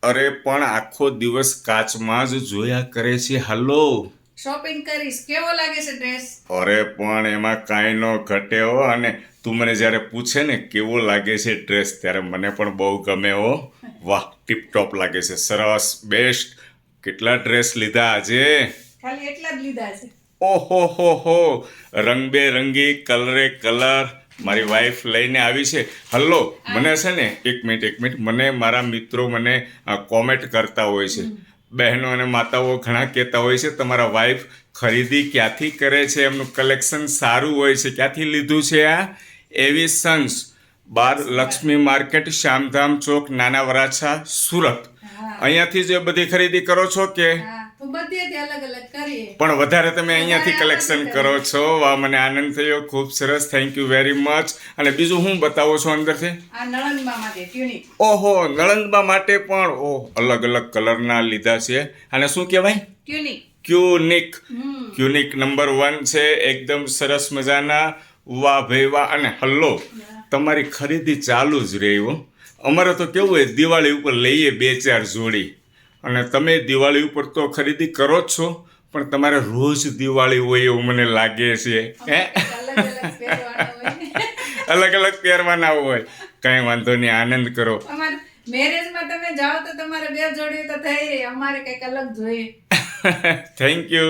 અરે પણ આખો દિવસ કાચમાં જ જોયા કરે છે. હાલો શોપિંગ કરીશ. કેવો લાગે છે ડ્રેસ? અરે પણ એમાં કાંઈ ન ઘટે હો. અને તું મને જ્યારે પૂછે ને કેવો લાગે છે ડ્રેસ, ત્યારે મને પણ બહુ ગમે હો. વાહ, ટીપટોપ લાગે છે, સરસ, બેસ્ટ. કેટલા ડ્રેસ લીધા આજે? ખાલી એટલા જ લીધા છે. ઓહો હો હો, રંગબેરંગી, કલરે કલર મારી વાઈફ લઈને આવી છે. હલ્લો, મને છે ને એક મિનિટ મને મારા મિત્રો મને કોમેન્ટ કરતા હોય છે. બહેનો અને માતાઓ ઘણા કહેતા હોય છે તમારા વાઈફ ખરીદી ક્યાંથી કરે છે, એમનું કલેક્શન સારું હોય છે, ક્યાંથી લીધું છે આ? એવી સન્સ, બાર લક્ષ્મી માર્કેટ, શ્યામધામ ચોક, નાના વરાછા, સુરત. અહીંયાથી જ બધી ખરીદી કરો છો કે? તો બધેથી અલગ અલગ કરીએ. પણ વધારે તમે અહીંયાથી કલેક્શન કરો છો. વાહ, મને આનંદ થયો, ખૂબ સરસ, થેન્ક યુ વેરી મચ. અને બીજું હું બતાવો છો અંદરથી? આ નણંદબા માટે ટ્યુનિક. ઓહો, નણંદબા માટે પણ ઓહ, અલગ અલગ કલરના લીધા છે. અને શું કહેવાય? ટ્યુનિક. ક્યુનિક. ક્યુનિક નંબર 1 છે, એકદમ સરસ મજાના. વાહ ભાઈ વાહ. અને હલ્લો, તમારી ખરીદી ચાલુ જ રહી હો. અમારે તો કેવું હોય, દિવાળી ઉપર લઈએ 2-4 જોડી. અને તમે દિવાળી ઉપર તો ખરીદી કરો જ છો, પણ તમારે રોજ દિવાળી હોય એવું મને લાગે છે. હે? અલગ અલગ પહેરવાના હોય. કાંઈ વાંધો નહીં, આનંદ કરો. મેરેજમાં તમે જાઓ તો તમારે 2 જોડી તો થઈ રહી, અમારે કંઈક અલગ જોઈએ. Thank you.